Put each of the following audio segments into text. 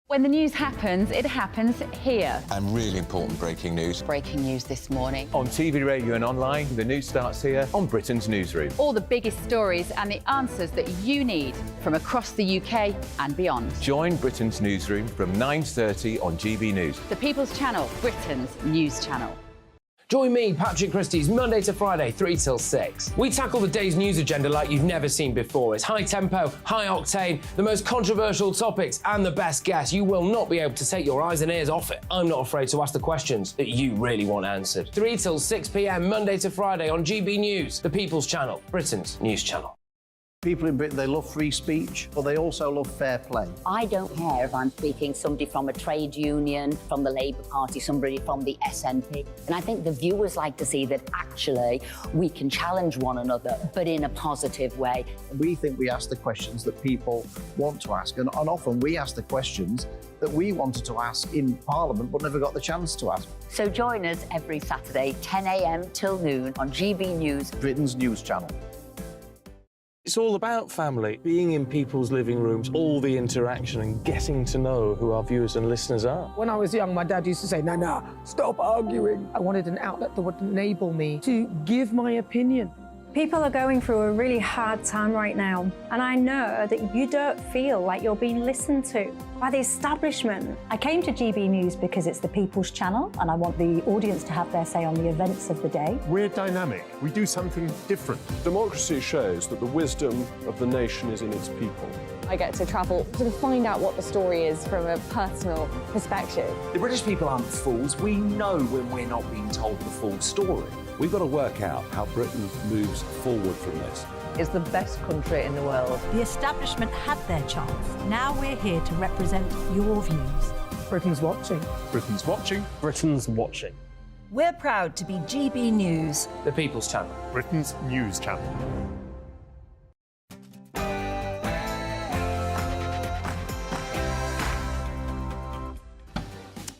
When the news happens, it happens here. And really important breaking news. Breaking news this morning. On TV, radio and online, the news starts here on Britain's Newsroom. All the biggest stories and the answers that you need from across the UK and beyond. Join Britain's Newsroom from 9:30 on GB News. The People's Channel, Britain's news channel. Join me, Patrick Christie's, Monday to Friday, 3 till 6. We tackle the day's news agenda like you've never seen before. It's high tempo, high octane, the most controversial topics and the best guests. You will not be able to take your eyes and ears off it. I'm not afraid to ask the questions that you really want answered. 3 till 6 p.m, Monday to Friday on GB News, the People's Channel, Britain's news channel. People in Britain, they love free speech, but they also love fair play. I don't care if I'm speaking somebody from a trade union, from the Labour Party, somebody from the SNP. And I think the viewers like to see that actually we can challenge one another, but in a positive way. We think we ask the questions that people want to ask, and often we ask the questions that we wanted to ask in Parliament but never got the chance to ask. So join us every Saturday, 10 a.m. till noon on GB News, Britain's news channel. It's all about family, being in people's living rooms, all the interaction and getting to know who our viewers and listeners are. When I was young, my dad used to say, "Nana, stop arguing." I wanted an outlet that would enable me to give my opinion. People are going through a really hard time right now, and I know that you don't feel like you're being listened to by the establishment. I came to GB News because it's the People's Channel, and I want the audience to have their say on the events of the day. We're dynamic. We do something different. Democracy shows that the wisdom of the nation is in its people. I get to travel to find out what the story is from a personal perspective. The British people aren't fools. We know when we're not being told the full story. We've got to work out how Britain moves forward from this. It's the best country in the world. The establishment had their chance. Now we're here to represent your views. Britain's watching. Britain's watching. Britain's watching. We're proud to be GB News, the People's Channel, Britain's news channel.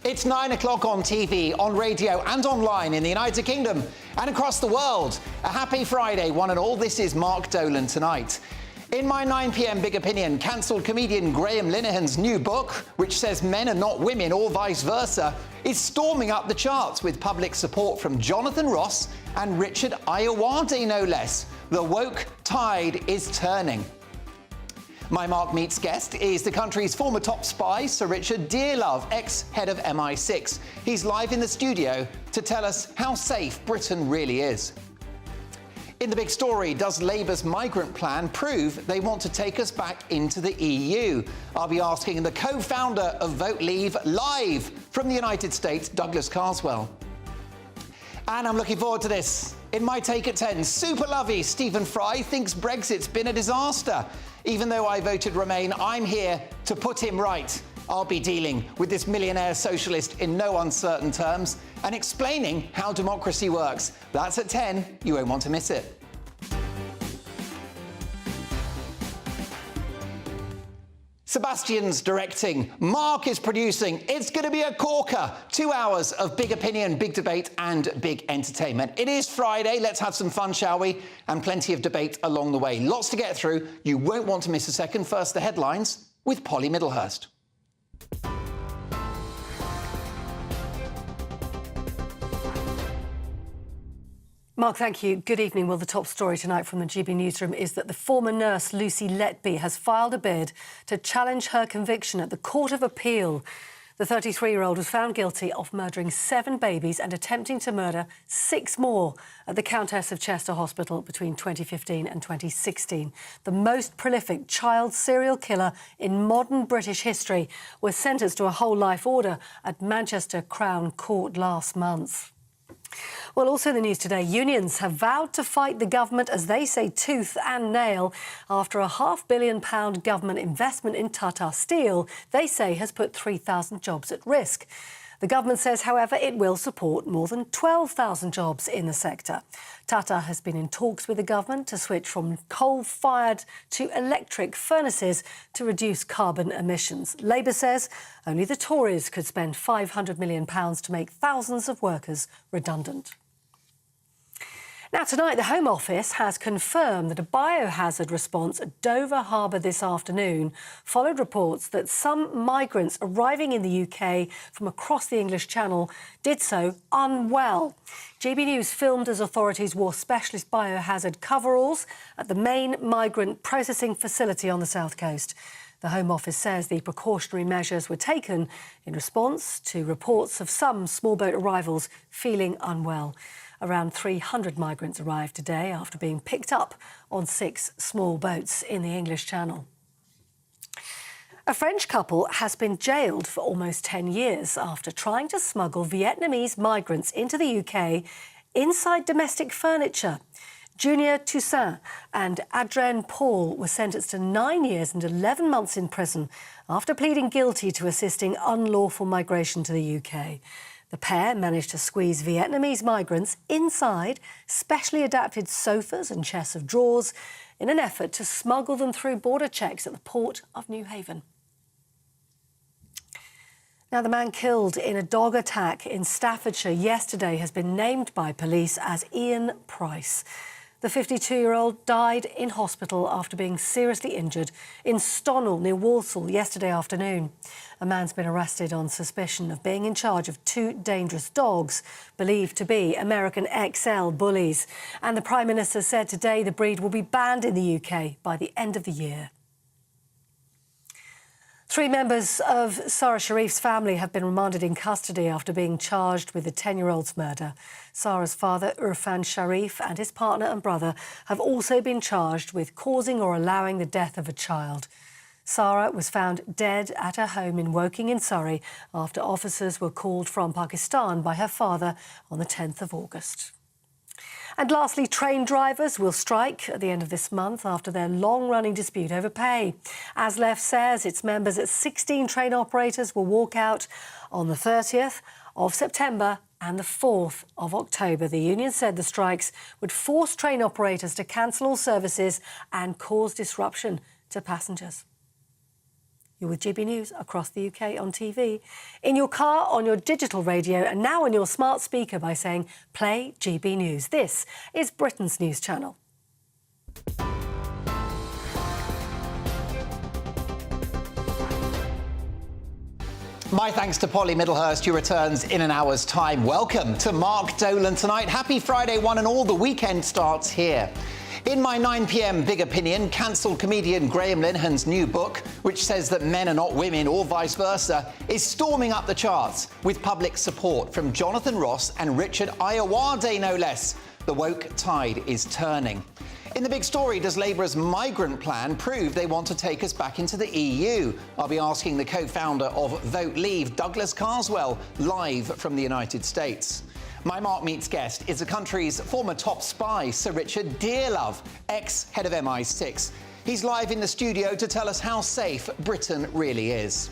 It's 9 o'clock on TV, on radio and online in the United Kingdom and across the world. A happy Friday, one and all. This is Mark Dolan tonight. In my 9 p.m. Big Opinion, cancelled comedian Graham Linehan's new book, which says men are not women or vice versa, is storming up the charts with public support from Jonathan Ross and Richard Ayoade, no less. The woke tide is turning. My Mark Meets guest is the country's former top spy, Sir Richard Dearlove, ex-head of MI6. He's live in the studio to tell us how safe Britain really is. In the big story, does Labour's migrant plan prove they want to take us back into the EU? I'll be asking the co-founder of Vote Leave live from the United States, Douglas Carswell. And I'm looking forward to this. In my take at 10, super lovey Stephen Fry thinks Brexit's been a disaster. Even though I voted Remain, I'm here to put him right. I'll be dealing with this millionaire socialist in no uncertain terms and explaining how democracy works. That's at 10. You won't want to miss it. Sebastian's directing, Mark is producing. It's going to be a corker. 2 hours of big opinion, big debate and big entertainment. It is Friday. Let's have some fun, shall we? And plenty of debate along the way. Lots to get through. You won't want to miss a second. First, the headlines with Polly Middlehurst. Mark, thank you. Good evening. Well, the top story tonight from the GB Newsroom is that the former nurse Lucy Letby has filed a bid to challenge her conviction at the Court of Appeal. The 33-year-old was found guilty of murdering 7 babies and attempting to murder 6 more at the Countess of Chester Hospital between 2015 and 2016. The most prolific child serial killer in modern British history was sentenced to a whole life order at Manchester Crown Court last month. Well, also in the news today, unions have vowed to fight the government, as they say, tooth and nail, after a £500 million government investment in Tata Steel, they say, has put 3,000 jobs at risk. The government says, however, it will support more than 12,000 jobs in the sector. Tata has been in talks with the government to switch from coal-fired to electric furnaces to reduce carbon emissions. Labour says only the Tories could spend £500 million to make thousands of workers redundant. Now, tonight, the Home Office has confirmed that a biohazard response at Dover Harbour this afternoon followed reports that some migrants arriving in the UK from across the English Channel did so unwell. GB News filmed as authorities wore specialist biohazard coveralls at the main migrant processing facility on the south coast. The Home Office says the precautionary measures were taken in response to reports of some small boat arrivals feeling unwell. Around 300 migrants arrived today after being picked up on 6 small boats in the English Channel. A French couple has been jailed for almost 10 years after trying to smuggle Vietnamese migrants into the UK inside domestic furniture. Junior Toussaint and Adrien Paul were sentenced to 9 years and 11 months in prison after pleading guilty to assisting unlawful migration to the UK. The pair managed to squeeze Vietnamese migrants inside specially adapted sofas and chests of drawers in an effort to smuggle them through border checks at the port of New Haven. Now, the man killed in a dog attack in Staffordshire yesterday has been named by police as Ian Price. The 52-year-old died in hospital after being seriously injured in Stonnell near Walsall yesterday afternoon. A man's been arrested on suspicion of being in charge of 2 dangerous dogs believed to be American XL bullies. And the Prime Minister said today the breed will be banned in the UK by the end of the year. 3 members of Sarah Sharif's family have been remanded in custody after being charged with the 10-year-old's murder. Sarah's father, Irfan Sharif, and his partner and brother have also been charged with causing or allowing the death of a child. Sarah was found dead at her home in Woking in Surrey after officers were called from Pakistan by her father on the 10th of August. And lastly, train drivers will strike at the end of this month after their long-running dispute over pay. ASLEF says its members at 16 train operators will walk out on the 30th of September and the 4th of October. The union said the strikes would force train operators to cancel all services and cause disruption to passengers. You're with GB News across the UK on TV, in your car, on your digital radio and now on your smart speaker by saying, play GB News. This is Britain's news channel. My thanks to Polly Middlehurst, who returns in an hour's time. Welcome to Mark Dolan tonight. Happy Friday, one and all. The weekend starts here. In my 9 p.m. Big Opinion, cancelled comedian Graham Linehan's new book, which says that men are not women or vice versa, is storming up the charts with public support from Jonathan Ross and Richard Ayoade, no less. The woke tide is turning. In the big story, does Labour's migrant plan prove they want to take us back into the EU? I'll be asking the co-founder of Vote Leave, Douglas Carswell, live from the United States. My Mark Meets guest is the country's former top spy, Sir Richard Dearlove, ex-head of MI6. He's live in the studio to tell us how safe Britain really is.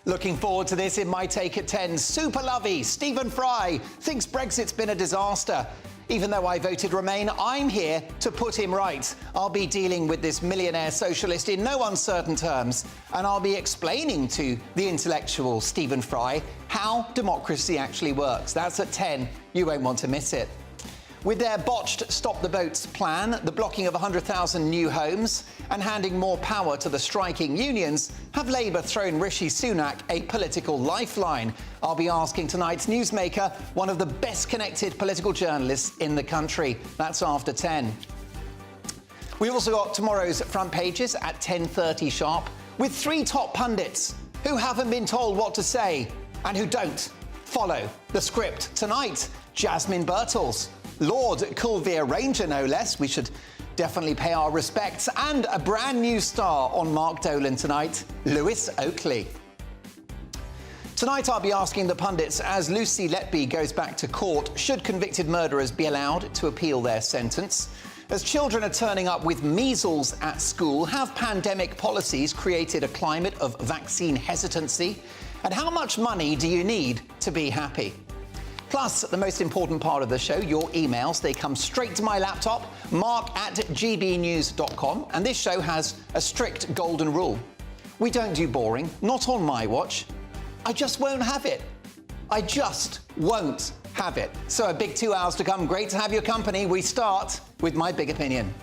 Looking forward to this in my Take at 10. Super lovey Stephen Fry thinks Brexit's been a disaster. Even though I voted Remain, I'm here to put him right. I'll be dealing with this millionaire socialist in no uncertain terms, and I'll be explaining to the intellectual Stephen Fry how democracy actually works. That's at 10. You won't want to miss it. With their botched Stop the Boats plan, the blocking of 100,000 new homes and handing more power to the striking unions, have Labour thrown Rishi Sunak a political lifeline? I'll be asking tonight's newsmaker, one of the best-connected political journalists in the country. That's after 10. We've also got tomorrow's front pages at 10:30 sharp with 3 top pundits who haven't been told what to say and who don't follow the script. Tonight, Jasmine Birtles, Lord Culvere Ranger, no less. We should definitely pay our respects. And a brand new star on Mark Dolan tonight, Lewis Oakley. Tonight I'll be asking the pundits, as Lucy Letby goes back to court, should convicted murderers be allowed to appeal their sentence? As children are turning up with measles at school, have pandemic policies created a climate of vaccine hesitancy? And how much money do you need to be happy? Plus, the most important part of the show, your emails. They come straight to my laptop, mark@gbnews.com. And this show has a strict golden rule. We don't do boring, not on my watch. I just won't have it. I just won't have it. So a big 2 hours to come. Great to have your company. We start with My Big Opinion.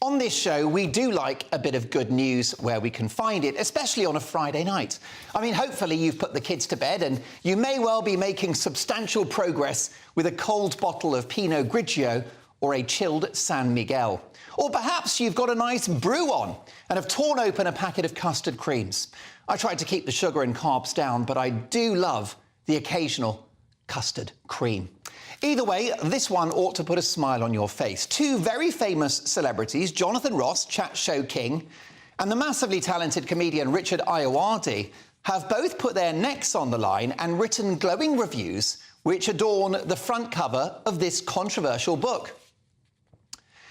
On this show, we do like a bit of good news where we can find it, especially on a Friday night. I mean, hopefully you've put the kids to bed and you may well be making substantial progress with a cold bottle of Pinot Grigio or a chilled San Miguel. Or perhaps you've got a nice brew on and have torn open a packet of custard creams. I tried to keep the sugar and carbs down, but I do love the occasional custard cream. Either way, this one ought to put a smile on your face. Two very famous celebrities, Jonathan Ross, chat show king, and the massively talented comedian Richard Ayoade, have both put their necks on the line and written glowing reviews which adorn the front cover of this controversial book.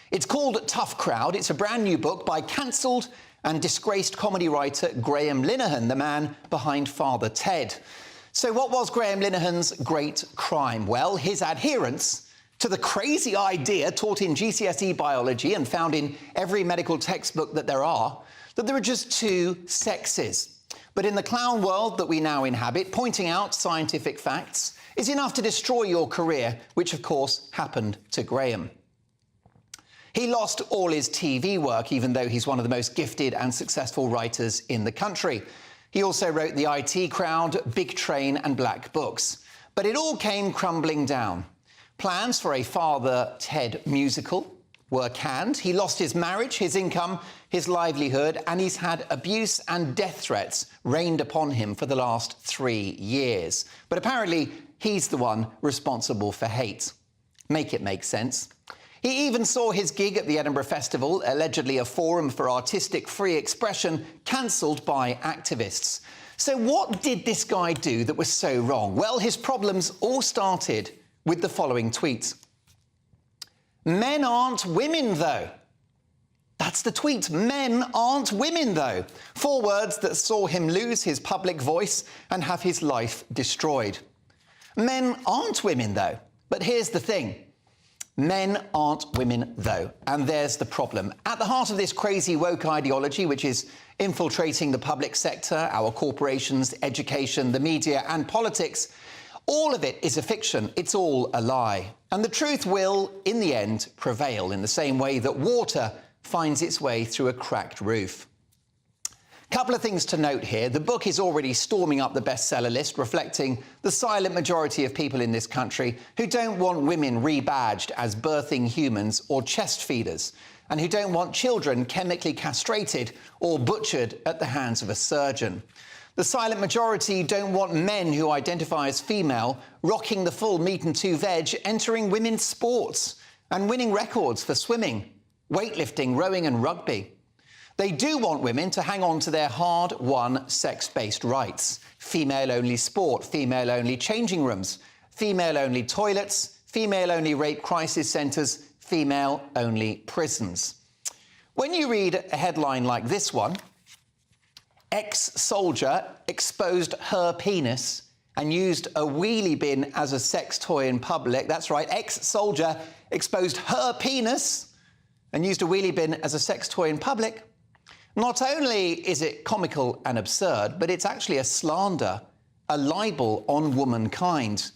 It's called Tough Crowd. It's a brand new book by cancelled and disgraced comedy writer Graham Linehan, the man behind Father Ted. So what was Graham Linehan's great crime? Well, his adherence to the crazy idea taught in GCSE biology and found in every medical textbook that there are, that there are just two sexes. But in the clown world that we now inhabit, pointing out scientific facts is enough to destroy your career, which of course happened to Graham. He lost all his TV work, even though he's one of the most gifted and successful writers in the country. He also wrote The IT Crowd, Big Train and Black Books. But it all came crumbling down. Plans for a Father Ted musical were canned. He lost his marriage, his income, his livelihood, and he's had abuse and death threats rained upon him for the last 3 years. But apparently, he's the one responsible for hate. Make it make sense. He even saw his gig at the Edinburgh Festival, allegedly a forum for artistic free expression, cancelled by activists. So what did this guy do that was so wrong? Well, his problems all started with the following tweet. Men aren't women, though. That's the tweet. Men aren't women, though. 4 words that saw him lose his public voice and have his life destroyed. Men aren't women, though. But here's the thing. Men aren't women, though, and there's the problem. At the heart of this crazy woke ideology, which is infiltrating the public sector, our corporations, education, the media and politics, all of it is a fiction. It's all a lie. And the truth will, in the end, prevail in the same way that water finds its way through a cracked roof. Couple of things to note here. The book is already storming up the bestseller list, reflecting the silent majority of people in this country who don't want women rebadged as birthing humans or chest feeders, and who don't want children chemically castrated or butchered at the hands of a surgeon. The silent majority don't want men who identify as female rocking the full meat and 2 veg, entering women's sports and winning records for swimming, weightlifting, rowing and rugby. They do want women to hang on to their hard-won sex-based rights. Female-only sport, female-only changing rooms, female-only toilets, female-only rape crisis centres, female-only prisons. When you read a headline like this one, ex-soldier exposed her penis and used a wheelie bin as a sex toy in public. That's right, ex-soldier exposed her penis and used a wheelie bin as a sex toy in public. Not only is it comical and absurd, but it's actually a slander, a libel on womankind.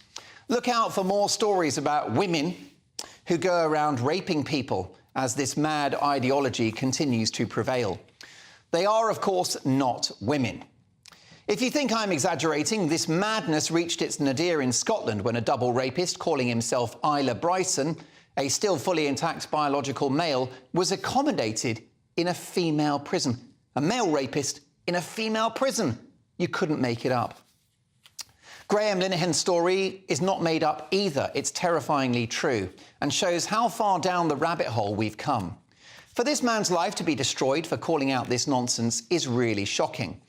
Look out for more stories about women who go around raping people as this mad ideology continues to prevail. They are, of course, not women. If you think I'm exaggerating, this madness reached its nadir in Scotland when a double rapist calling himself Isla Bryson, a still fully intact biological male, was accommodated in a female prison. A male rapist in a female prison. You couldn't make it up. Graham Linehan's story is not made up either. It's terrifyingly true and shows how far down the rabbit hole we've come. For this man's life to be destroyed for calling out this nonsense is really shocking.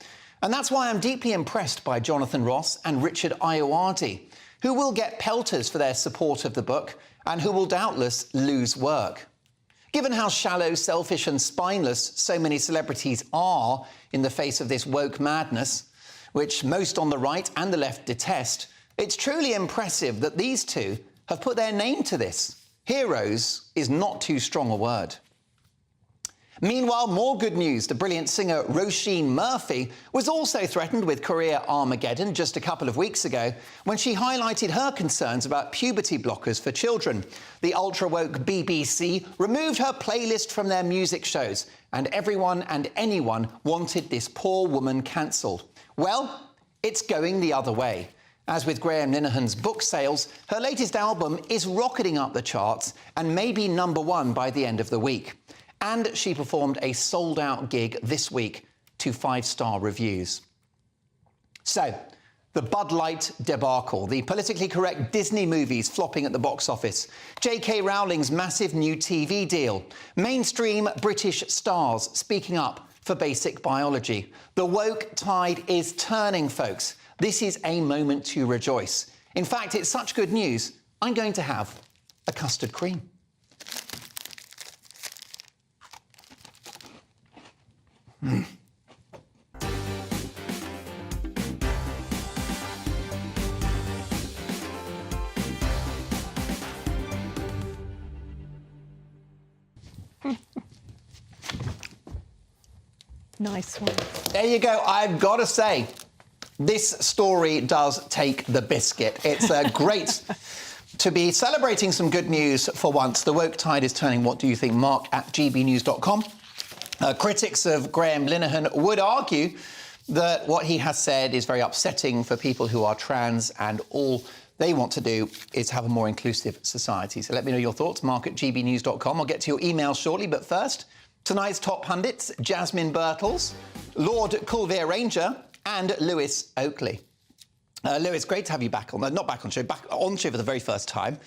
And that's why I'm deeply impressed by Jonathan Ross and Richard Ayoade, who will get pelters for their support of the book and who will doubtless lose work. Given how shallow, selfish and spineless so many celebrities are in the face of this woke madness, which most on the right and the left detest, it's truly impressive that these two have put their name to this. Heroes is not too strong a word. Meanwhile, more good news. The brilliant singer Roisin Murphy was also threatened with career Armageddon just a couple of weeks ago when she highlighted her concerns about puberty blockers for children. The ultra-woke BBC removed her playlist from their music shows, and everyone and anyone wanted this poor woman cancelled. Well, it's going the other way. As with Graham Linehan's book sales, her latest album is rocketing up the charts and may be #1 by the end of the week. And she performed a sold-out gig this week to 5-star reviews. So, the Bud Light debacle, the politically correct Disney movies flopping at the box office, J.K. Rowling's massive new TV deal, mainstream British stars speaking up for basic biology. The woke tide is turning, folks. This is a moment to rejoice. In fact, it's such good news, I'm going to have a custard cream. Nice one. There you go. I've got to say, this story does take the biscuit. It's great to be celebrating some good news for once. The woke tide is turning. What do you think? Mark at GBNews.com. Critics of Graham Linehan would argue that what he has said is very upsetting for people who are trans, and all they want to do is have a more inclusive society. So let me know your thoughts. Mark at GBNews.com. I'll get to your emails shortly, but first, tonight's top pundits, Jasmine Birtles, Lord Coolvere Ranger and Lewis Oakley. Lewis, great to have you back on. Not back on show, back on show for the very first time.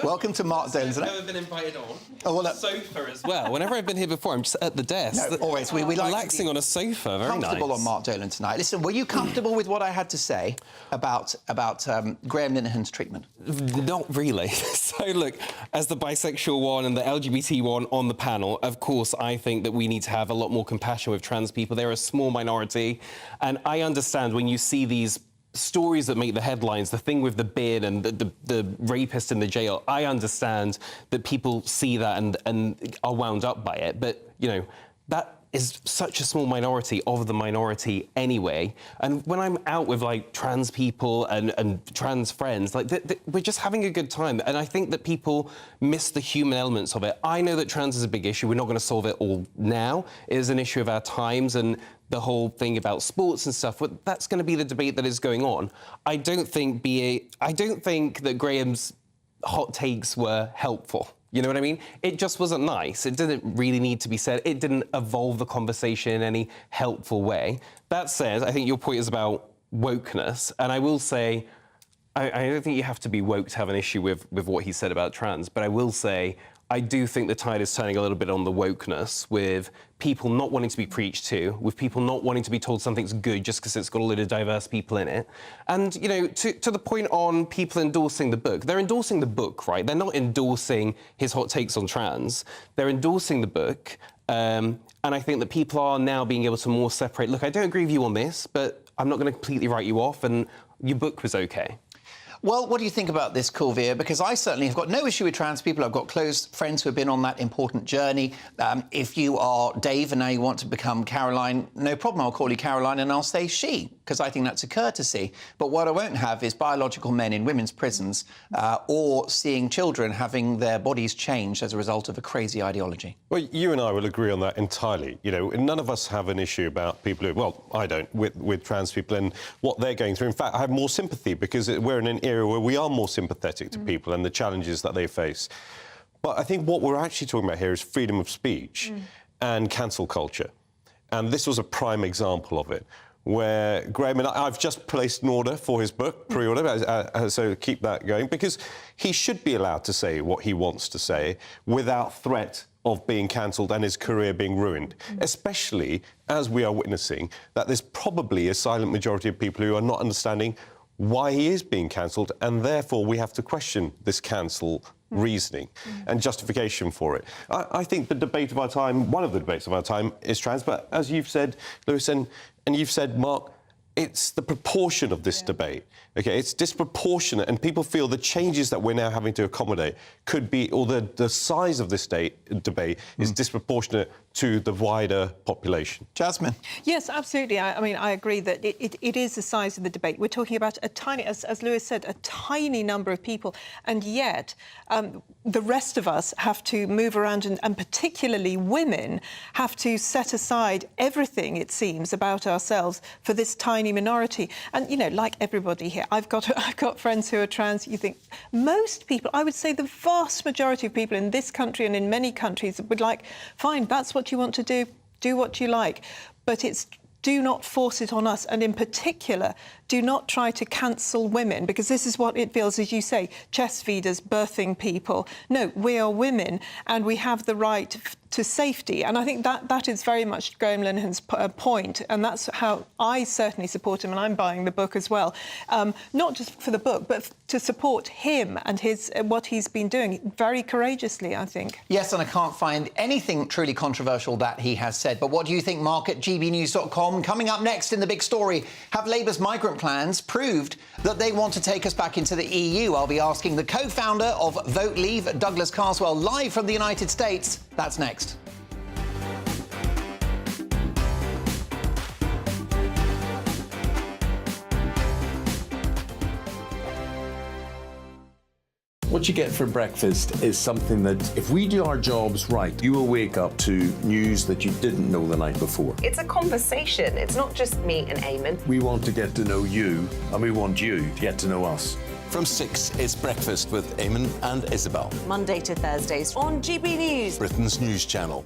Welcome to Mark Dolan tonight. I've never been invited on. Oh, well, sofa as well. Whenever I've been here before, I'm just at the desk. No, always. We like relaxing on a sofa. Very comfortable nice. on Mark Dolan tonight. Listen, were you comfortable with what I had to say about Graham Linehan's treatment? Not really. So look, as the bisexual one and the LGBT one on the panel, of course, I think that we need to have a lot more compassion with trans people. They're a small minority, and I understand when you see these stories that make the headlines, the thing with the beard and the rapist in the jail, I understand that people see that and are wound up by it. But, you know, that is such a small minority of the minority anyway. And when I'm out with, like, trans people and trans friends, like, we're just having a good time. And I think that people miss the human elements of it. I know that trans is a big issue. We're not going to solve it all now. It is an issue of our times, and the whole thing about sports and stuff, that's going to be the debate that is going on. I don't think that Graham's hot takes were helpful. You know what I mean? It just wasn't nice. It didn't really need to be said. It didn't evolve the conversation in any helpful way. That said, I think your point is about wokeness, and I will say, I don't think you have to be woke to have an issue with what he said about trans, but I will say, I do think the tide is turning a little bit on the wokeness, with people not wanting to be preached to, with people not wanting to be told something's good just because it's got a lot of diverse people in it. And, you know, to the point on people endorsing the book, they're endorsing the book, right? They're not endorsing his hot takes on trans. They're endorsing the book. And I think that people are now being able to more separate, look, I don't agree with you on this, but I'm not going to completely write you off, and your book was OK. Well, what do you think about this, Coolvere? Because I certainly have got no issue with trans people. I've got close friends who have been on that important journey. If you are Dave and now you want to become Caroline, no problem. I'll call you Caroline and I'll say she, because I think that's a courtesy. But what I won't have is biological men in women's prisons or seeing children having their bodies changed as a result of a crazy ideology. Well, you and I will agree on that entirely. You know, none of us have an issue about people who, well, I don't, with trans people and what they're going through. In fact, I have more sympathy because we're in an era where we are more sympathetic to people and the challenges that they face. But I think what we're actually talking about here is freedom of speech and cancel culture. And this was a prime example of it, where Graham, and I've just placed an order for his book, pre-order, so keep that going, because he should be allowed to say what he wants to say without threat of being cancelled and his career being ruined, especially as we are witnessing that there's probably a silent majority of people who are not understanding why he is being cancelled, and therefore we have to question this cancel reasoning and justification for it. I think the debate of our time, one of the debates of our time, is trans, but as you've said, Lewis, and you've said, Mark, it's the proportion of this debate. OK, it's disproportionate, and people feel the changes that we're now having to accommodate could be, or the size of this debate is disproportionate to the wider population. Jasmine? Yes, absolutely. I mean, I agree that it is the size of the debate. We're talking about a tiny, as Lewis said, a tiny number of people, and yet the rest of us have to move around, and particularly women have to set aside everything, it seems, about ourselves for this tiny minority. And, you know, like everybody here, I've got friends who are trans. You think most people, I would say the vast majority of people in this country and in many countries would like, fine, that's what you want to do what you like. But it's do not force it on us, and in particular, do not try to cancel women, because this is what it feels, as you say, chest feeders, birthing people. No, we are women, and we have the right to safety. And I think that is very much Graham Linehan's point, and that's how I certainly support him, and I'm buying the book as well. Not just for the book, but to support him and what he's been doing very courageously, I think. Yes, and I can't find anything truly controversial that he has said. But what do you think, Mark, at GBnews.com? Coming up next in the big story, have Labour's migrant plans proved that they want to take us back into the EU? I'll be asking the co-founder of Vote Leave, Douglas Carswell, live from the United States. That's next. What you get for breakfast is something that, if we do our jobs right, you will wake up to news that you didn't know the night before. It's a conversation. It's not just me and Eamon. We want to get to know you, and we want you to get to know us. From 6, it's Breakfast with Eamon and Isabel. Monday to Thursdays on GB News, Britain's news channel.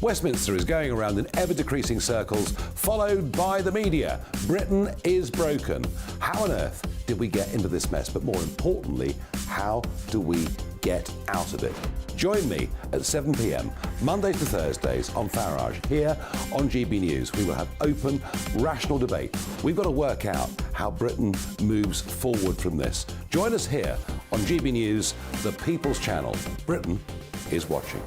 Westminster is going around in ever-decreasing circles, followed by the media. Britain is broken. How on earth did we get into this mess? But more importantly, how do we get out of it? Join me at 7 p.m, Mondays to Thursdays on Farage, here on GB News. We will have open, rational debate. We've got to work out how Britain moves forward from this. Join us here on GB News, the People's Channel. Britain is watching.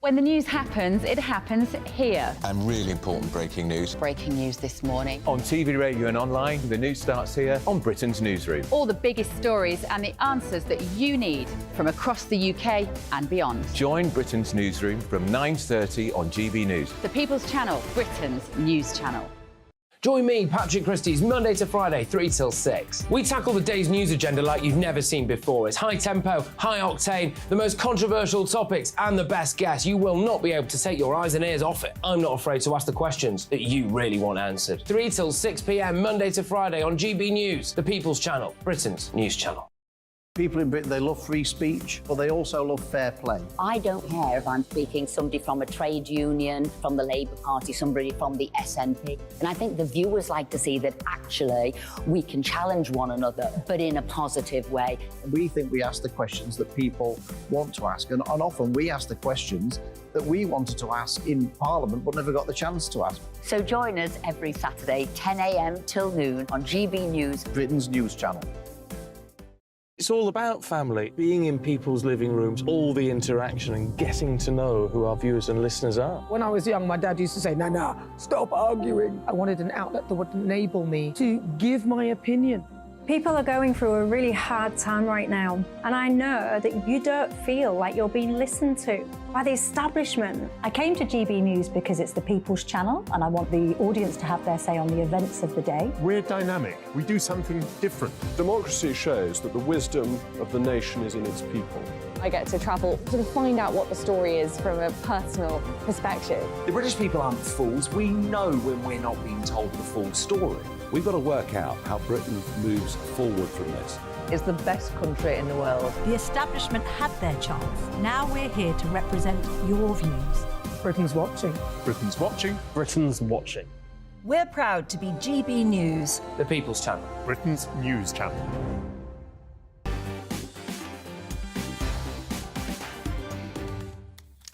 When the news happens, it happens here. And really important breaking news. Breaking news this morning. On TV, radio and online, the news starts here on Britain's newsroom. All the biggest stories and the answers that you need from across the UK and beyond. Join Britain's newsroom from 9:30 on GB News. The People's Channel, Britain's news channel. Join me, Patrick Christie's, Monday to Friday, 3 till 6. We tackle the day's news agenda like you've never seen before. It's high tempo, high octane, the most controversial topics and the best guests. You will not be able to take your eyes and ears off it. I'm not afraid to ask the questions that you really want answered. 3 till 6 p.m, Monday to Friday on GB News, the People's Channel, Britain's news channel. People in Britain, they love free speech, but they also love fair play. I don't care if I'm speaking somebody from a trade union, from the Labour Party, somebody from the SNP. And I think the viewers like to see that actually we can challenge one another, but in a positive way. We think we ask the questions that people want to ask, and often we ask the questions that we wanted to ask in Parliament but never got the chance to ask. So join us every Saturday, 10 a.m. till noon on GB News, Britain's news channel. It's all about family, being in people's living rooms, all the interaction and getting to know who our viewers and listeners are. When I was young, my dad used to say, "Nana, stop arguing." I wanted an outlet that would enable me to give my opinion. People are going through a really hard time right now, and I know that you don't feel like you're being listened to by the establishment. I came to GB News because it's the People's Channel, and I want the audience to have their say on the events of the day. We're dynamic. We do something different. Democracy shows that the wisdom of the nation is in its people. I get to travel to find out what the story is from a personal perspective. The British people aren't fools. We know when we're not being told the full story. We've got to work out how Britain moves forward from this. It's the best country in the world. The establishment had their chance. Now we're here to represent your views. Britain's watching. Britain's watching. Britain's watching. We're proud to be GB News, the People's Channel, Britain's news channel.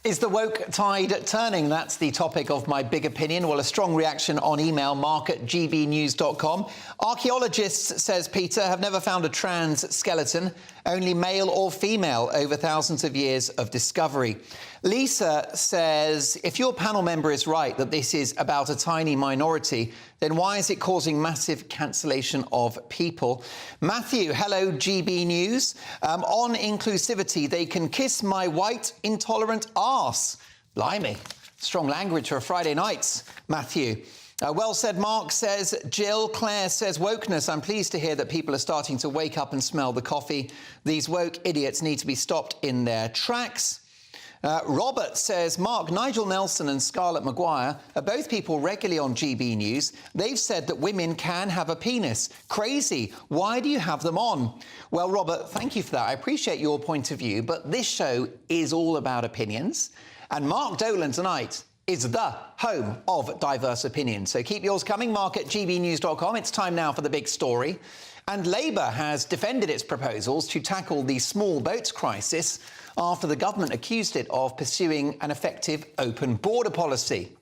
Is the woke tide turning? That's the topic of my big opinion. Well, a strong reaction on email, mark@gbnews.com. Archaeologists, says Peter, have never found a trans skeleton, only male or female over thousands of years of discovery. Lisa says, if your panel member is right that this is about a tiny minority, then why is it causing massive cancellation of people? Matthew, hello, GB News. On inclusivity, they can kiss my white, intolerant arse. Blimey, strong language for a Friday night, Matthew. Well said, Mark, says Jill. Claire says, wokeness. I'm pleased to hear that people are starting to wake up and smell the coffee. These woke idiots need to be stopped in their tracks. Robert says, Mark, Nigel Nelson and Scarlett Maguire are both people regularly on GB News. They've said that women can have a penis. Crazy. Why do you have them on? Well, Robert, thank you for that. I appreciate your point of view, but this show is all about opinions. And Mark Dolan tonight is the home of diverse opinions. So keep yours coming, mark@gbnews.com. It's time now for the big story. And Labour has defended its proposals to tackle the small boats crisis after the government accused it of pursuing an effective open border policy.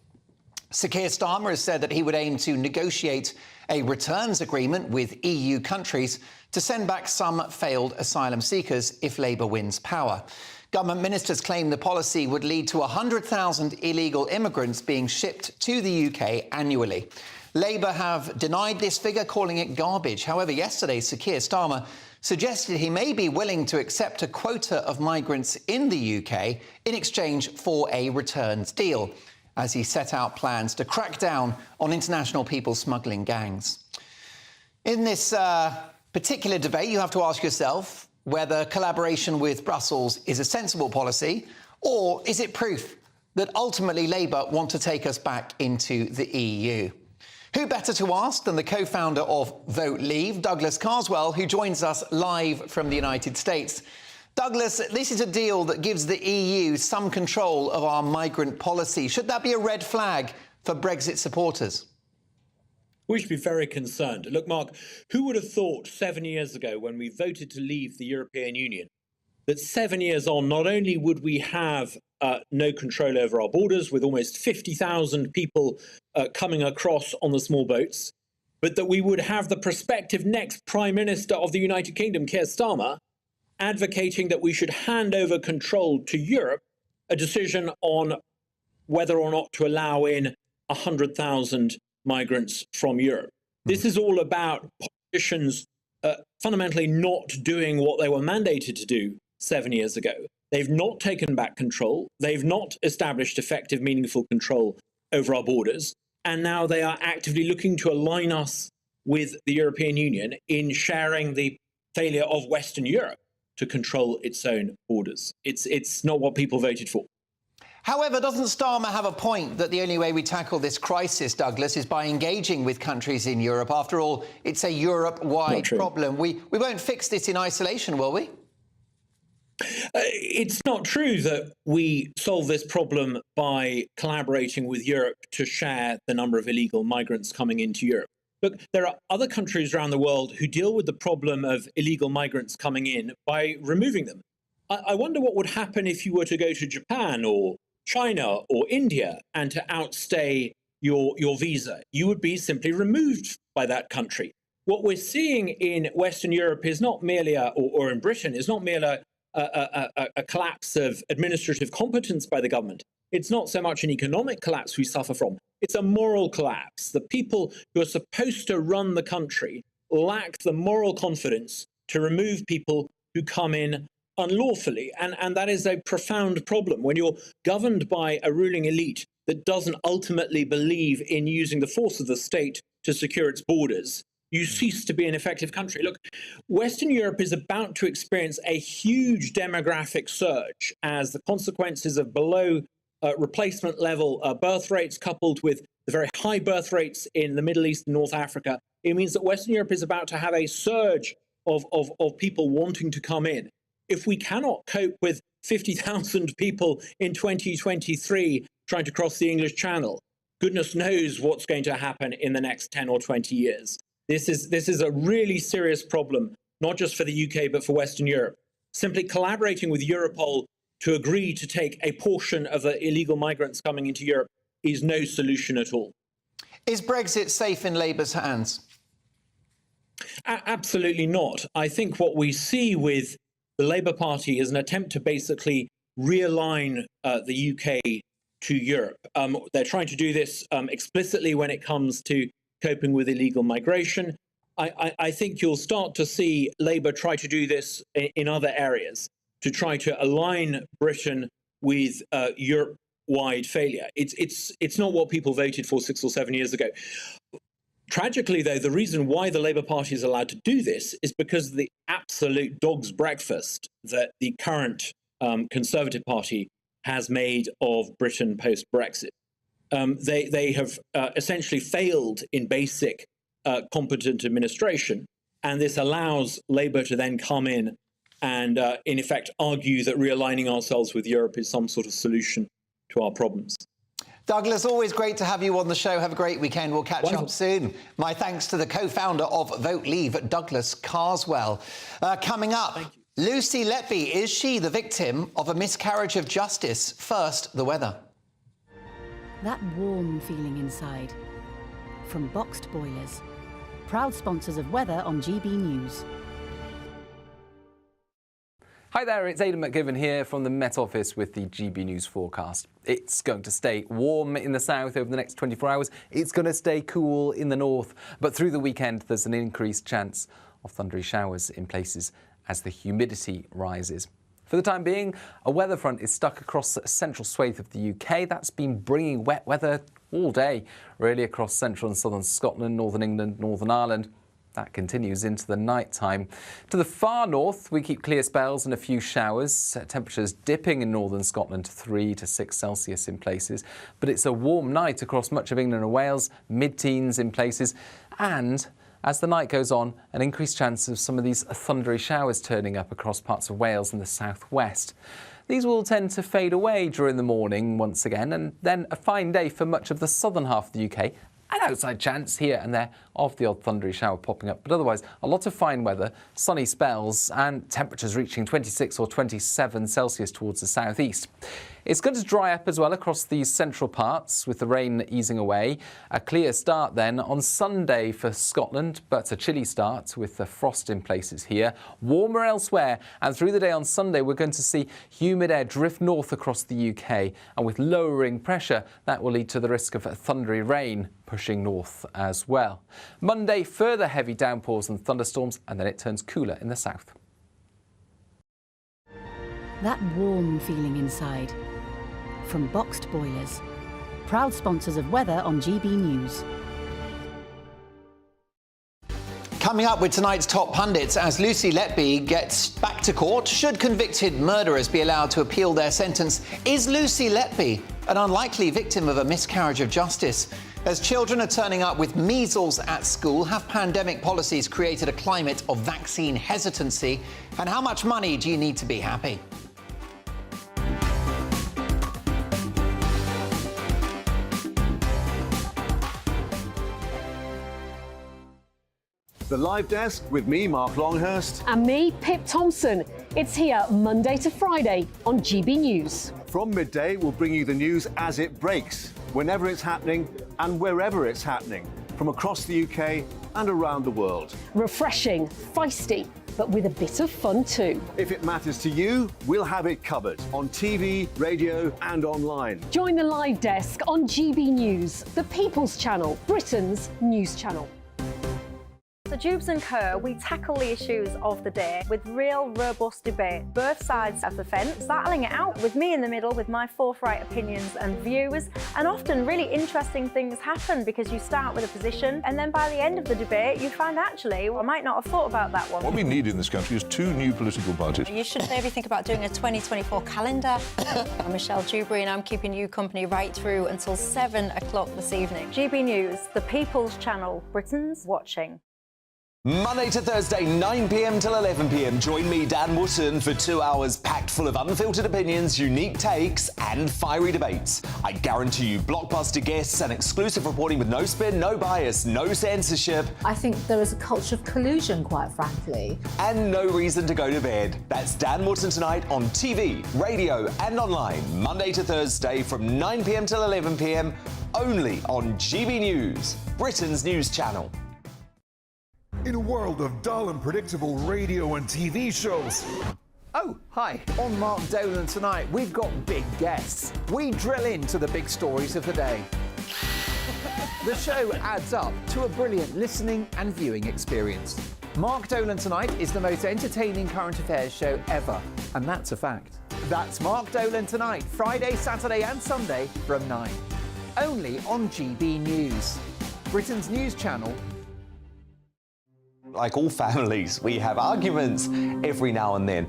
Sir Keir Starmer has said that he would aim to negotiate a returns agreement with EU countries to send back some failed asylum seekers if Labour wins power. Government ministers claim the policy would lead to 100,000 illegal immigrants being shipped to the UK annually. Labour have denied this figure, calling it garbage. However, yesterday, Sir Keir Starmer suggested he may be willing to accept a quota of migrants in the UK in exchange for a returns deal, as he set out plans to crack down on international people smuggling gangs. In this particular debate, you have to ask yourself whether collaboration with Brussels is a sensible policy, or is it proof that ultimately Labour want to take us back into the EU? Who better to ask than the co-founder of Vote Leave, Douglas Carswell, who joins us live from the United States. Douglas, this is a deal that gives the EU some control of our migrant policy. Should that be a red flag for Brexit supporters? We should be very concerned. Look, Mark, who would have thought 7 years ago when we voted to leave the European Union that 7 years on, not only would we have no control over our borders with almost 50,000 people coming across on the small boats, but that we would have the prospective next Prime Minister of the United Kingdom, Keir Starmer, advocating that we should hand over control to Europe, a decision on whether or not to allow in 100,000 migrants from Europe. This is all about politicians fundamentally not doing what they were mandated to do 7 years ago. They've not taken back control. They've not established effective, meaningful control over our borders. And now they are actively looking to align us with the European Union in sharing the failure of Western Europe to control its own borders. It's not what people voted for. However, doesn't Starmer have a point that the only way we tackle this crisis, Douglas, is by engaging with countries in Europe? After all, it's a Europe-wide problem. We won't fix this in isolation, will we? It's not true that we solve this problem by collaborating with Europe to share the number of illegal migrants coming into Europe. Look, there are other countries around the world who deal with the problem of illegal migrants coming in by removing them. I wonder what would happen if you were to go to Japan or China or India and to outstay your visa. You would be simply removed by that country. What we're seeing in Western Europe is not merely, or in Britain, is not merely a collapse of administrative competence by the government. It's not so much an economic collapse we suffer from. It's a moral collapse. The people who are supposed to run the country lack the moral confidence to remove people who come in unlawfully. And that is a profound problem. When you're governed by a ruling elite that doesn't ultimately believe in using the force of the state to secure its borders, you cease to be an effective country. Look, Western Europe is about to experience a huge demographic surge as the consequences of below replacement level birth rates coupled with the very high birth rates in the Middle East and North Africa. It means that Western Europe is about to have a surge of people wanting to come in. If we cannot cope with 50,000 people in 2023 trying to cross the English Channel, goodness knows what's going to happen in the next 10 or 20 years. This is a really serious problem, not just for the UK, but for Western Europe. Simply collaborating with Europol to agree to take a portion of the illegal migrants coming into Europe is no solution at all. Is Brexit safe in Labour's hands? Absolutely not. I think what we see with the Labour Party is an attempt to basically realign the UK to Europe. They're trying to do this explicitly when it comes to coping with illegal migration. I think you'll start to see Labour try to do this in other areas, to try to align Britain with Europe-wide failure. It's not what people voted for 6 or 7 years ago. Tragically, though, the reason why the Labour Party is allowed to do this is because of the absolute dog's breakfast that the current Conservative Party has made of Britain post-Brexit. They have essentially failed in basic competent administration, and this allows Labour to then come in and, in effect, argue that realigning ourselves with Europe is some sort of solution to our problems. Douglas, always great to have you on the show. Have a great weekend. We'll catch up soon. My thanks to the co-founder of Vote Leave, Douglas Carswell. Coming up, Lucy Letby, is she the victim of a miscarriage of justice? First, the weather. That warm feeling inside. From Boxed Boilers. Proud sponsors of weather on GB News. Hi there, it's Aidan McGivern here from the Met Office with the GB News forecast. It's going to stay warm in the south over the next 24 hours. It's going to stay cool in the north. But through the weekend, there's an increased chance of thundery showers in places as the humidity rises. For the time being, a weather front is stuck across a central swathe of the UK. That's been bringing wet weather all day, really across central and southern Scotland, northern England, Northern Ireland. That continues into the night time. To the far north, we keep clear spells and a few showers. Temperatures dipping in northern Scotland to 3 to 6 Celsius in places. But it's a warm night across much of England and Wales, mid-teens in places. And as the night goes on, an increased chance of some of these thundery showers turning up across parts of Wales and the southwest. These will tend to fade away during the morning once again, and then a fine day for much of the southern half of the UK. An outside chance here and there of the odd thundery shower popping up, but otherwise a lot of fine weather, sunny spells and temperatures reaching 26 or 27 Celsius towards the southeast. It's going to dry up as well across these central parts with the rain easing away. A clear start then on Sunday for Scotland, but a chilly start with the frost in places here. Warmer elsewhere, and through the day on Sunday we're going to see humid air drift north across the UK, and with lowering pressure that will lead to the risk of thundery rain pushing north as well. Monday, further heavy downpours and thunderstorms, and then it turns cooler in the south. That warm feeling inside. From Boxed Boilers. Proud sponsors of weather on GB News. Coming up with tonight's top pundits, as Lucy Letby gets back to court, should convicted murderers be allowed to appeal their sentence? Is Lucy Letby an unlikely victim of a miscarriage of justice? As children are turning up with measles at school, have pandemic policies created a climate of vaccine hesitancy? And how much money do you need to be happy? The Live Desk with me, Mark Longhurst. And me, Pip Thompson. It's here Monday to Friday on GB News. From midday, we'll bring you the news as it breaks, whenever it's happening and wherever it's happening, from across the UK and around the world. Refreshing, feisty, but with a bit of fun too. If it matters to you, we'll have it covered on TV, radio and online. Join the Live Desk on GB News, the People's Channel, Britain's news channel. So Jubes and Kerr, we tackle the issues of the day with real robust debate, both sides of the fence, battling it out with me in the middle with my forthright opinions and views. And often really interesting things happen because you start with a position and then by the end of the debate you find actually, well, I might not have thought about that one. What we need in this country is 2 new political parties. You should maybe think about doing a 2024 calendar. I'm Michelle Dewberry and I'm keeping you company right through until 7 o'clock this evening. GB News, the People's Channel, Britain's watching. Monday to Thursday, 9 p.m. till 11 p.m. Join me, Dan Wootton, for 2 hours packed full of unfiltered opinions, unique takes and fiery debates. I guarantee you blockbuster guests and exclusive reporting with no spin, no bias, no censorship. I think there is a culture of collusion, quite frankly. And no reason to go to bed. That's Dan Wootton tonight on TV, radio and online. Monday to Thursday from 9 p.m. till 11 p.m. only on GB News, Britain's news channel. In a world of dull and predictable radio and TV shows. Oh, hi. On Mark Dolan tonight, we've got big guests. We drill into the big stories of the day. The show adds up to a brilliant listening and viewing experience. Mark Dolan Tonight is the most entertaining current affairs show ever, and that's a fact. That's Mark Dolan Tonight, Friday, Saturday and Sunday from 9. Only on GB News, Britain's news channel. Like all families, we have arguments every now and then,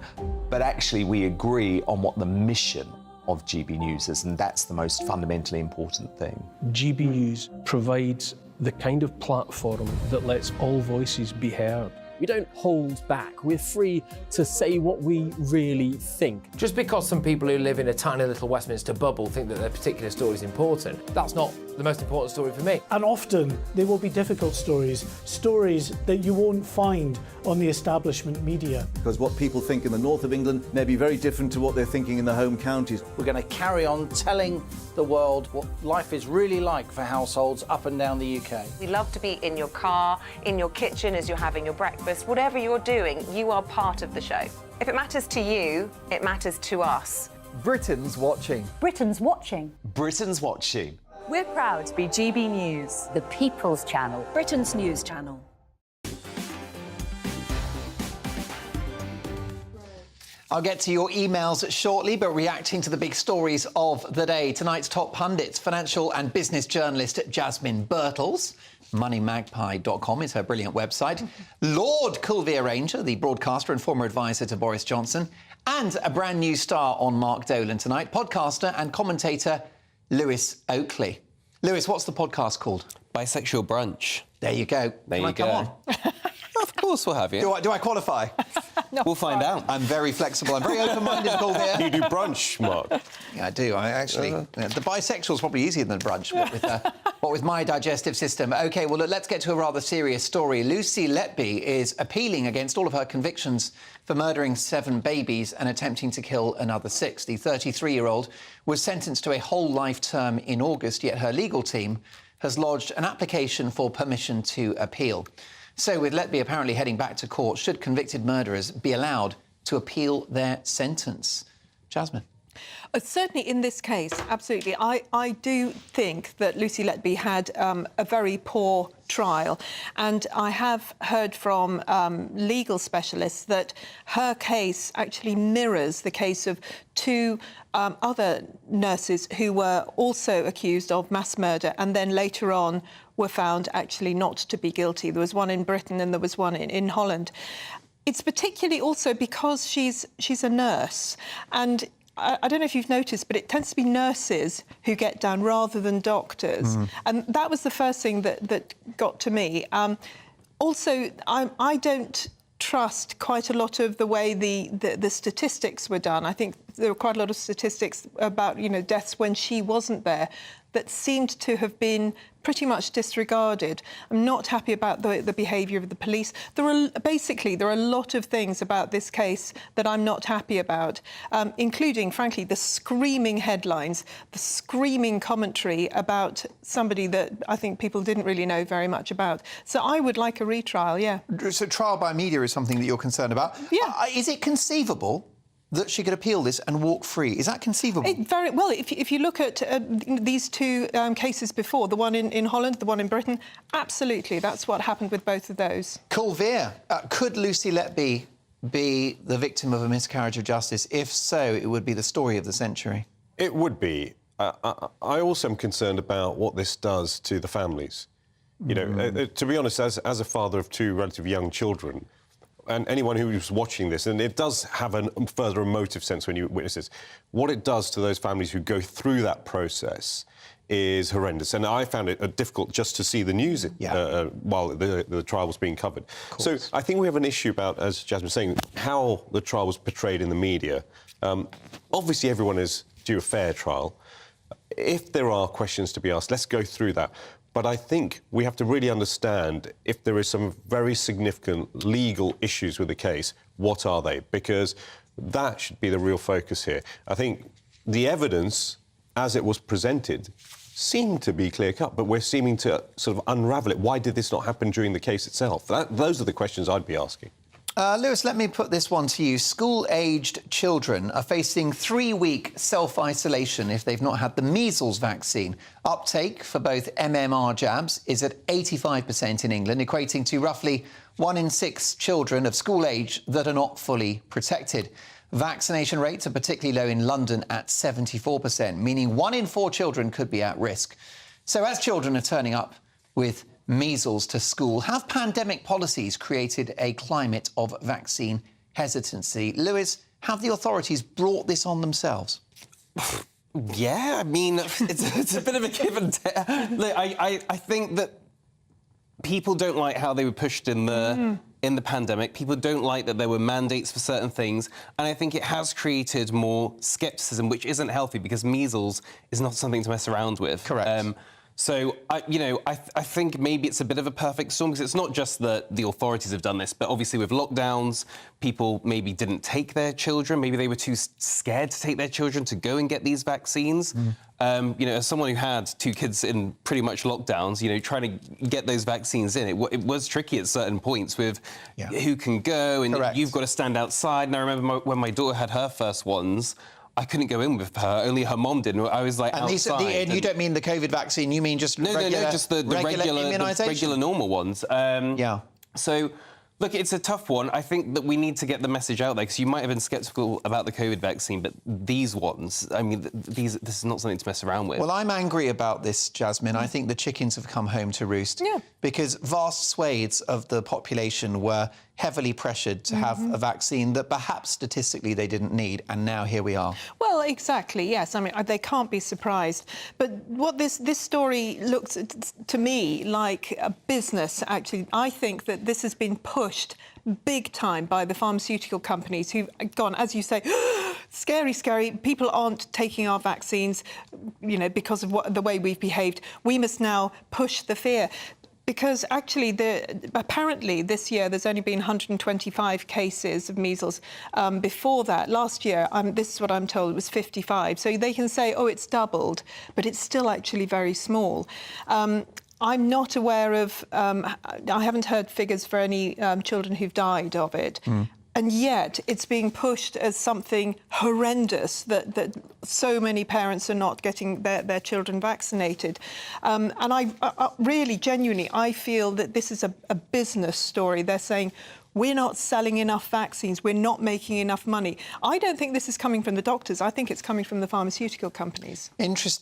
but actually we agree on what the mission of GB News is, and that's the most fundamentally important thing. GB News provides the kind of platform that lets all voices be heard. We don't hold back. We're free to say what we really think. Just because some people who live in a tiny little Westminster bubble think that their particular story is important, that's not the most important story for me. And often they will be difficult stories, stories that you won't find on the establishment media. Because what people think in the north of England may be very different to what they're thinking in the home counties. We're going to carry on telling the world what life is really like for households up and down the UK. We love to be in your car, in your kitchen as you're having your breakfast. Whatever you're doing, you are part of the show. If it matters to you, it matters to us. Britain's watching. Britain's watching. Britain's watching. We're proud to be GB News, The People's Channel. Britain's news channel. I'll get to your emails shortly, but reacting to the big stories of the day. Tonight's top pundits, financial and business journalist Jasmine Birtles. MoneyMagpie.com is her brilliant website. Lord Culvier Ranger, the broadcaster and former advisor to Boris Johnson. And a brand new star on Mark Dolan Tonight, podcaster and commentator Lewis Oakley. Lewis, what's the podcast called? Bisexual Brunch. There you go. There you go. Come on? Of course we'll have you. Do I qualify? We'll find out. I'm very flexible. I'm very open-minded, Culvier. You do brunch, Mark? Yeah, I do. I actually... the bisexual's probably easier than brunch, what with my digestive system. OK, well, look, let's get to a rather serious story. Lucy Letby is appealing against all of her convictions for murdering 7 babies and attempting to kill another 6. The 33-year-old was sentenced to a whole life term in August, yet her legal team has lodged an application for permission to appeal. So, with Letby apparently heading back to court, should convicted murderers be allowed to appeal their sentence? Jasmine? Certainly in this case, absolutely. I do think that Lucy Letby had a very poor trial, and I have heard from legal specialists that her case actually mirrors the case of 2 other nurses who were also accused of mass murder and then later on were found actually not to be guilty. There was one in Britain and there was one in Holland. It's particularly also because she's a nurse, and I don't know if you've noticed, but it tends to be nurses who get down rather than doctors. And that was the first thing that got to me. Also, I don't trust quite a lot of the way the statistics were done. I think there were quite a lot of statistics about, deaths when she wasn't there that seemed to have been pretty much disregarded. I'm not happy about the behaviour of the police. There are a lot of things about this case that I'm not happy about, including, frankly, the screaming headlines, the screaming commentary about somebody that I think people didn't really know very much about. So I would like a retrial, yeah. So trial by media is something that you're concerned about? Yeah. Is it conceivable that she could appeal this and walk free? Is that conceivable? Very well. If you look at these 2 cases before, the one in Holland, the one in Britain, absolutely, that's what happened with both of those. Culvier, could Lucy Letby be the victim of a miscarriage of justice? If so, it would be the story of the century. It would be. I also am concerned about what this does to the families. To be honest, as a father of 2 relatively young children, and anyone who's watching this, and it does have a further emotive sense when you witness this, what it does to those families who go through that process is horrendous. And I found it difficult just to see the news while the trial was being covered. So I think we have an issue about, as Jasmine was saying, how the trial was portrayed in the media. Obviously, everyone is due a fair trial. If there are questions to be asked, let's go through that. But I think we have to really understand if there is some very significant legal issues with the case, what are they? Because that should be the real focus here. I think the evidence, as it was presented, seemed to be clear-cut, but we're seeming to sort of unravel it. Why did this not happen during the case itself? Those are the questions I'd be asking. Lewis, let me put this one to you. School-aged children are facing 3-week self-isolation if they've not had the measles vaccine. Uptake for both MMR jabs is at 85% in England, equating to roughly 1 in 6 children of school age that are not fully protected. Vaccination rates are particularly low in London at 74%, meaning 1 in 4 children could be at risk. So as children are turning up with measles to school, have pandemic policies created a climate of vaccine hesitancy? Lewis, have the authorities brought this on themselves? Yeah, I mean, it's a bit of a give and take. Look, I think that people don't like how they were pushed in the pandemic. People don't like that there were mandates for certain things, and I think it has created more scepticism, which isn't healthy because measles is not something to mess around with. Correct. So, I think maybe it's a bit of a perfect storm because it's not just that the authorities have done this, but obviously with lockdowns, people maybe didn't take their children. Maybe they were too scared to take their children to go and get these vaccines. As someone who had 2 kids in pretty much lockdowns, trying to get those vaccines in, it was tricky at certain points with who can go and you've got to stand outside. And I remember when my daughter had her first ones, I couldn't go in with her. Only her mom did. I was like outside. And you don't mean the COVID vaccine. You mean just regular, just the regular normal ones. So, look, it's a tough one. I think that we need to get the message out there because you might have been sceptical about the COVID vaccine, but these ones, I mean, this is not something to mess around with. Well, I'm angry about this, Jasmine. I think the chickens have come home to roost because vast swathes of the population were heavily pressured to have a vaccine that perhaps statistically they didn't need, and now here we are. Well, exactly, yes. I mean, they can't be surprised. But what this story looks to me like a business, actually. I think that this has been pushed big time by the pharmaceutical companies who've gone, as you say, scary, scary. People aren't taking our vaccines, because of the way we've behaved. We must now push the fear. Because actually, apparently this year there's only been 125 cases of measles. Before that, last year, this is what I'm told, it was 55. So they can say, oh, it's doubled, but it's still actually very small. I'm not aware of, I haven't heard figures for any children who've died of it. And yet it's being pushed as something horrendous that so many parents are not getting their children vaccinated. And I really, genuinely, I feel that this is a business story. They're saying, we're not selling enough vaccines, we're not making enough money. I don't think this is coming from the doctors. I think it's coming from the pharmaceutical companies. Interesting.